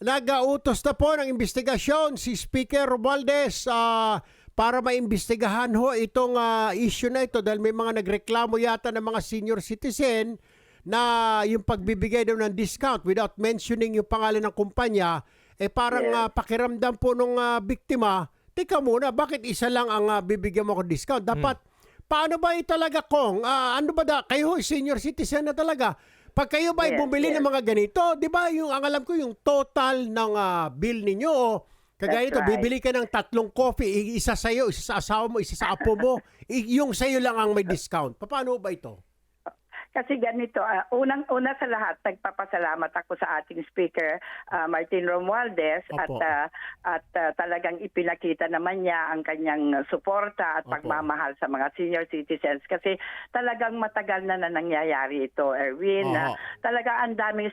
nag-autos na po ng investigasyon si Speaker Romualdez para maimbestigahan ho itong issue na ito dahil may mga nagreklamo yata ng mga senior citizen na yung pagbibigay daw ng discount without mentioning yung pangalan ng kumpanya, parang pakiramdam po nung biktima, teka muna, bakit isa lang ang bibigyan mo ko discount? Dapat, paano ba talaga kung, ano ba kayo senior citizen na talaga? Pag kayo ba bumili ng mga ganito, di ba yung ang alam ko yung total ng bill ninyo o kagaya ito, bibili ka ng 3 coffee, isa sa iyo, isa sa asawa mo, isa sa apo mo, yung sa iyo lang ang may discount. Paano ba ito? Kasi ganito, unang-una sa lahat, nagpapasalamat ako sa ating speaker, Martin Romualdez, at talagang ipinakita naman niya ang kanyang suporta at pagmamahal sa mga senior citizens. Kasi talagang matagal na nangyayari ito, Erwin. Talaga ang daming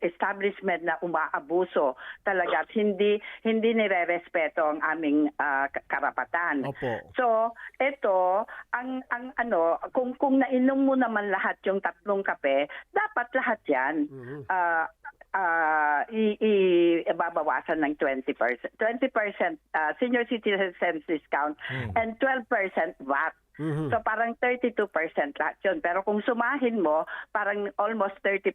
establishment na umaabuso. Talaga at hindi nire-respeto ang aming karapatan. So, ito, kung nainom mo naman lahat yung 3 kape, dapat lahat yan babawasan ng 20%. 20% senior citizens discount and 12% VAT. So parang 32% lahat yun. Pero kung sumahin mo, parang almost 30%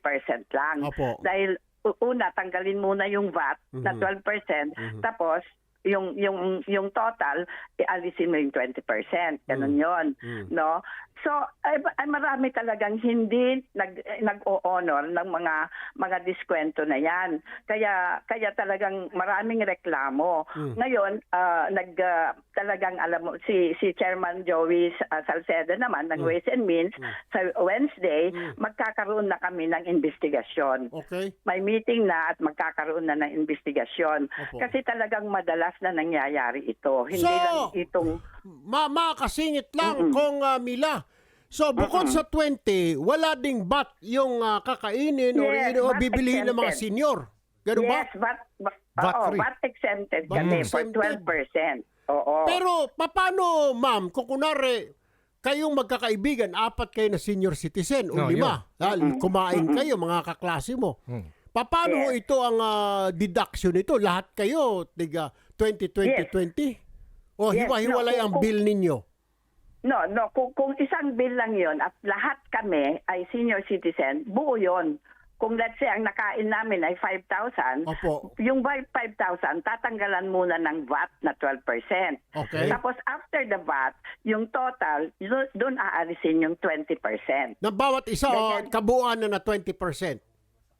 lang. Dahil una, tanggalin muna yung VAT na 12%, tapos yung total, ialisin mo yung 20%. Ganun yun. No? So, ay marami talagang hindi nag-o-honor ng mga diskwento na yan. Kaya talagang maraming reklamo. Ngayon, talagang alam mo, si Chairman Joey Salcedo naman ng Ways and Means, sa Wednesday, magkakaroon na kami ng investigasyon. May meeting na at magkakaroon na ng investigasyon. Kasi talagang madalas na nangyayari ito. Hindi lang itong... Makasingit lang kung Mila. So, bukod sa 20, wala ding VAT yung kakainin o bibilihin ng mga senior. Ganun ba? Yes, VAT exempted kami for 12%. Oo. Pero, paano, ma'am, kung kunwari, kayong magkakaibigan, 4 kayo na senior citizen o 5, kumain kayo, mga kaklase mo. Paano ito ang deduction nito? Lahat kayo, tiga 20-20-20? O hiwa-hiwalay ang bill ninyo? No. Kung isang bill lang yon at lahat kami ay senior citizen, buo yon. Kung let's say ang nakain namin ay 5,000, yung 5,000 tatanggalan muna ng VAT na 12%. Tapos after the VAT, yung total, doon aalisin yung 20%. Na bawat isa kabuuan na 20%?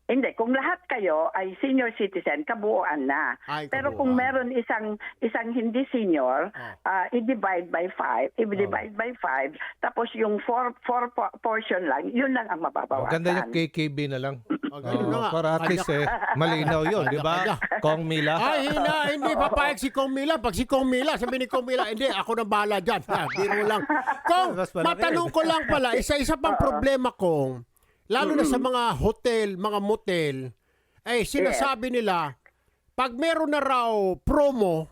Hindi, kung lahat kayo ay senior citizen, kabuuan na. Pero kung meron isang hindi senior, i-divide by 5, tapos yung 4 portion lang, yun lang ang mababawasan. Maganda yung KKB na lang. Para at least malinaw yun, di ba? Kong Mila. Hindi papayag si Kong Mila. Pag si Kong Mila, sabi ni Kong Mila, hindi, ako na bahala dyan. Biro lang. Kong, matanong ko lang pala, isa pang problema kong, lalo na sa mga hotel, mga motel, sinasabi nila, pag meron na raw promo,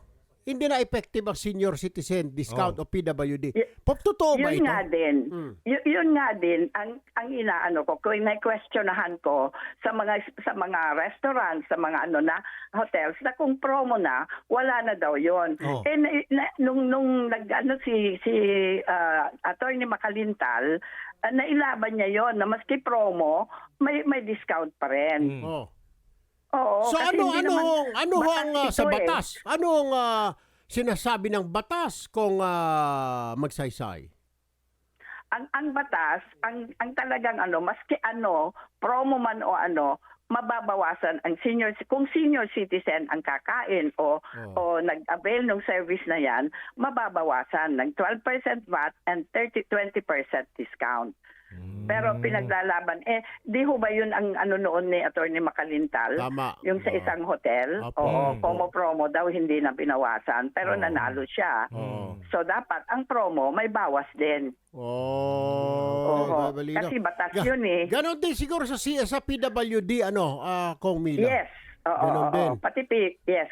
hindi na effective ang senior citizen discount o PWD. Totoo ba ito? Yun nga din ang inaano ko, kung may questionahan ko sa mga restaurants, sa mga na hotels na kung promo na, wala na daw yun. Nung si Attorney Makalintal, nailaban niya yon na maski promo, may discount pa rin. So ano ang sa batas? Ano ang sinasabi ng batas kung magsaysay? Ang batas, ang talagang maski promo man o mababawasan ang kung senior citizen ang kakain o nag-avail ng service na yan, mababawasan ng 12% VAT and 20% discount. Pero pinaglalaban, di ho ba yun ang noon ni Attorney Makalintal? Yung sa isang hotel, promo daw hindi na binawasan, pero nanalo siya. So dapat ang promo may bawas din. Kasi batas yun eh. Ganon din siguro sa PWD, Kong Mila. Yes. Pati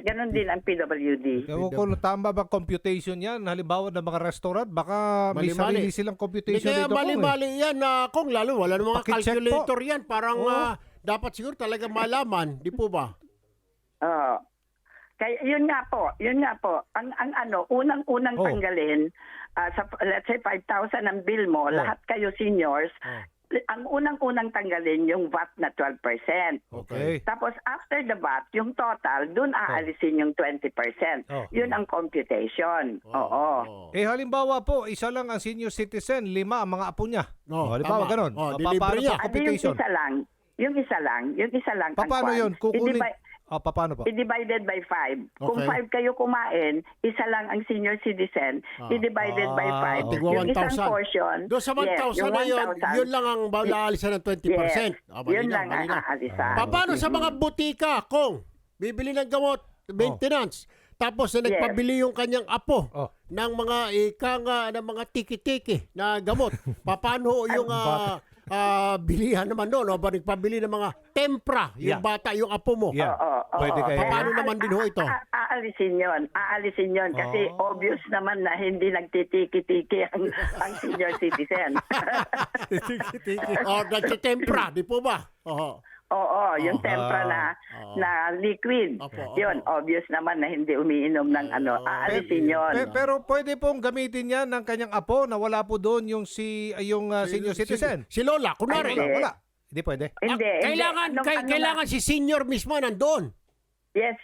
ganun din ang PWD. Kung tama ba computation yan? Halimbawa ng mga restaurant, baka may sarili silang computation dito. Kaya mali-mali yan, kung lalo, wala ng mga calculator yan. Parang dapat siguro talaga malaman, di po ba? Oo. Kaya yun nga po. Ang ano, unang-unang Oh. tanggalin sa let's say 5,000 ang bill mo, lahat kayo seniors, ang unang-unang tanggalin yung VAT na 12%. Okay. Tapos after the VAT, yung total, dun aalisin yung 20%. Oh. Yun ang computation. Oo. Eh halimbawa po, isa lang ang senior citizen, 5 ang mga apo niya. Oh, Halimbawa tama. ganun. Oh, Paano delivery niya. po Yung computation? Yung isa lang. ang Paano kwan. yun? Kukunin. I-divide- Paano po? I-divided by 5. Kung Okay. 5 kayo kumain, isa lang ang senior citizen, i-divided by 5. Tigwa Yung isang 1,000. portion, Doon sa 1,000 yung na yun, 1,000, yun lang ang baalisan ng 20%. Yes, yun lang ang aalisan. Paano sa mga butika, Kong? Bibili ng gamot, maintenance. Tapos na nagpabili yung kanyang apo Oh. ng mga ng mga tiki-tiki na gamot. Paano yung bilihan naman doon? O ba nagpabili ng mga tempra, yung Yeah. bata, yung apo mo? Yeah. Pwede kayo. Paano naman din ho ito? Aalisin yun. Kasi obvious naman na hindi nagtitiki-tiki ang senior citizen. Tiki-tiki. O, nagtitempra, di po ba? Oo. Oo, yung tempra na liquid. Opo. Yun, obvious naman na hindi umiinom ng aalisin yun. Pero pwede pong gamitin yan ng kanyang apo na wala po doon yung senior citizen. Si Lola, kunwari. Hindi. Wala. Hindi pwede. Hindi. Kailangan si senior mismo nandun. Yes,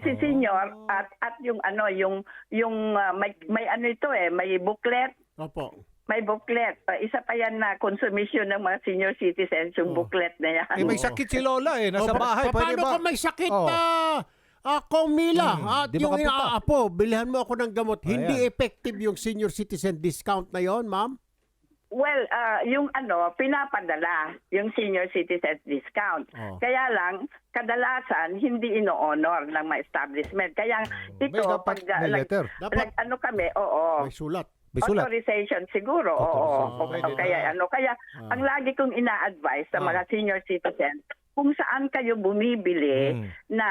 si senior at yung may ano ito may booklet. Opo. May booklet. Isa pa yan na consumption ng mga senior citizens, yung booklet na yan. Eh, may sakit si Lola nasa bahay. Pwede Paano ba? kung may sakit Oh. Kong Mila at di ba yung kapunta? inaapo, bilhan mo ako ng gamot. Hindi Ayan. effective yung senior citizen discount na yon, ma'am? Well, yung pinapadala yung senior citizen discount. Oh. Kaya lang, kadalasan, hindi ino-honor ng mga establishment. Kaya ito, May dapat may letter. Dapat kami, oo. may sulat. May sulat. Authorization siguro, oo. Pwede Kaya ang lagi kong ina-advise sa mga senior citizen, kung saan kayo bumibili na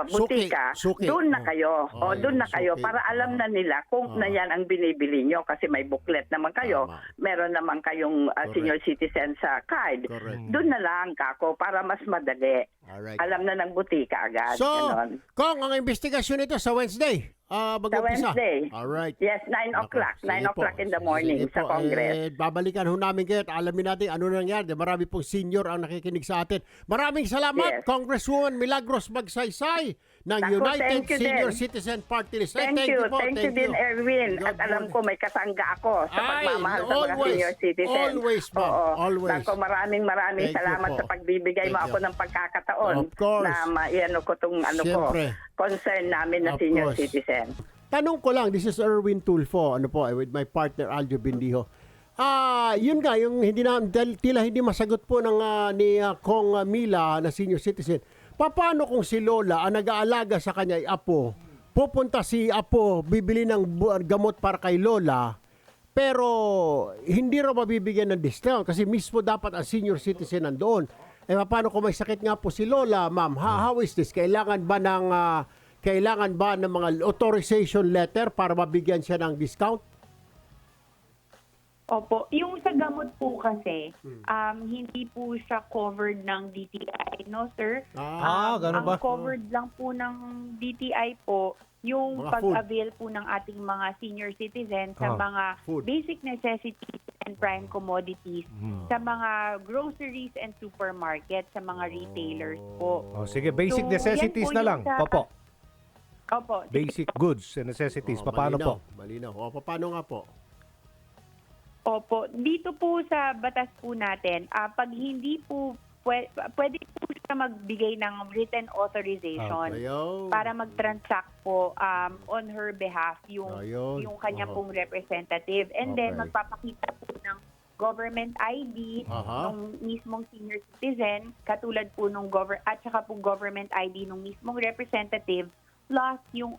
butika, Suki. doon na kayo. Oh, Doon na kayo suki. para alam na nila kung na yan ang binibili nyo kasi may booklet naman kayo. Tama. Meron naman kayong senior citizen sa card. Correct. Doon na lang kako para mas madali. Alright. Alam na ng butika agad. So, ganon. Kong, ang investigasyon ito sa Wednesday. Mag-umpisa. Wednesday. Alright. Yes, 9 o'clock. 9 o'clock in the morning Sige sa po. Congress. Babalikan ho namin kayo at alamin natin ano nangyari. Marami pong senior ang nakikinig sa atin. Maraming salamat, Yes. Congresswoman Milagros Magsaysay ng Naku, United thank you Senior din. Citizen Party List. Thank you. po. Thank you din, Erwin. God At alam bless. ko may kasangga ako sa pagmamahal sa mga always. senior citizens. Always, ma'am. Oo. Always. Naku, maraming Thank you salamat po. sa pagbibigay mo Thank ako you. ng pagkakataon Of course. na maiano ko itong Siyempre. concern namin na Of senior course. citizen. Tanong ko lang, this is Erwin Tulfo, with my partner Aljo Bindijo. Yun nga, yung tila hindi masagot po ni Kong Mila na senior citizen. Paano kung si Lola ang nag-aalaga sa kanya ay apo, pupunta si apo, bibili ng gamot para kay Lola, pero hindi raw mabibigyan ng discount kasi mismo dapat ang senior citizen nandoon. Paano kung may sakit nga po si Lola, ma'am? How is this? Kailangan ba ng mga authorization letter para mabigyan siya ng discount? Opo, yung sa gamot po kasi, hindi po siya covered ng DTI, no sir? Ganun ba? Ang covered lang po ng DTI po, yung Mga pag-avail po ng ating mga senior citizens sa mga food. basic necessities and prime commodities, sa mga groceries and supermarkets, sa mga retailers po. Sige, basic So, necessities yan po na yung lang. sa- Opo. Opo, Basic goods and necessities. Paano po? Malinaw. Paano nga po? Opo, dito po sa batas po natin, pag hindi po pwede po siya magbigay ng written authorization Ayun. para mag-transact po on her behalf yung Ayun. kanya Oo. pong representative, and then Okay. magpapakita po ng government ID Aha. ng mismong senior citizen, katulad po nung at saka po government ID ng mismong representative, plus yung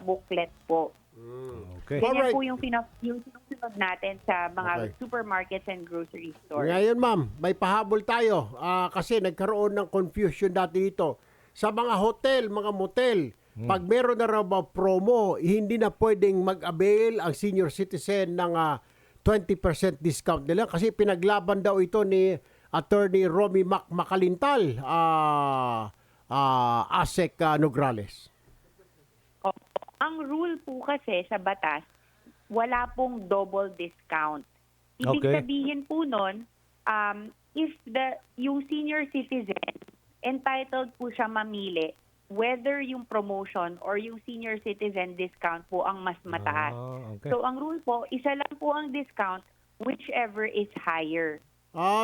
booklet po. Okay. Ganyan Alright. po yung sinusunod natin sa mga Okay. supermarkets and grocery stores. Ngayon, ma'am, may pahabol tayo kasi nagkaroon ng confusion dati dito. Sa mga hotel, mga motel, pag meron na raw ba promo, hindi na pwedeng mag-avail ang senior citizen ng 20% discount nila kasi pinaglaban daw ito ni Attorney Romy Macalintal ASEC Nograles? Opo. Ang rule po kasi sa batas, wala pong double discount. Ibig Okay. sabihin po nun, if yung senior citizen, entitled po siya mamili whether yung promotion or yung senior citizen discount po ang mas mataas. Okay. So ang rule po, isa lang po ang discount whichever is higher.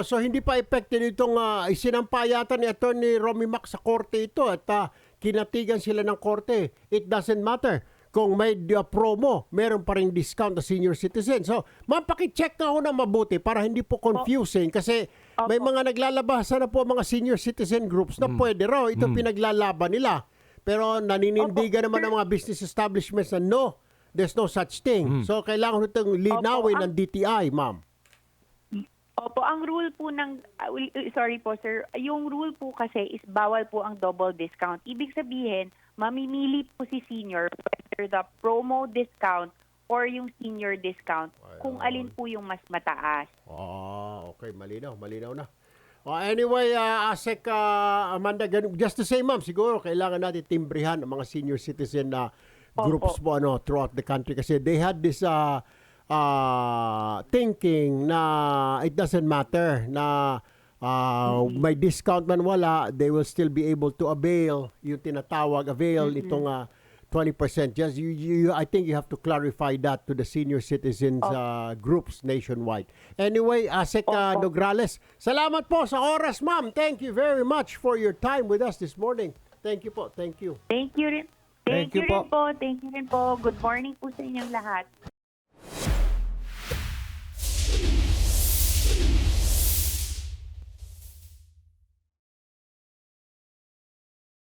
So hindi pa effective itong isinampa yata ni Attorney Romy Mac sa korte ito at kinatigan sila ng korte. It doesn't matter kung may promo, meron pa rin discount na senior citizen. So, mapakicheck nga ho na mabuti para hindi po confusing kasi may mga naglalabasan na po mga senior citizen groups na pwede raw. Ito pinaglalaban nila. Pero naninindigan naman ng mga business establishments na no, there's no such thing. So, kailangan itong linawin ng DTI, ma'am. Opo, ang rule po ng, sorry po sir, yung rule po kasi is bawal po ang double discount. Ibig sabihin, mamimili po si senior whether the promo discount or yung senior discount kung alin po yung mas mataas. Okay. Malinaw na. Anyway, ASEC, Amanda, just to say, ma'am, siguro kailangan natin timbrihan ang mga senior citizen na groups po throughout the country kasi they had this thinking na it doesn't matter na may discount man wala, they will still be able to avail yung tinatawag itong 20%. Just I think you have to clarify that to the senior citizens groups nationwide. Anyway, ASEC Nograles, salamat po sa oras, ma'am. Thank you very much for your time with us this morning. Thank you po. Thank you. Thank you rin. Thank you Thank you rin po. Good morning po sa inyong lahat.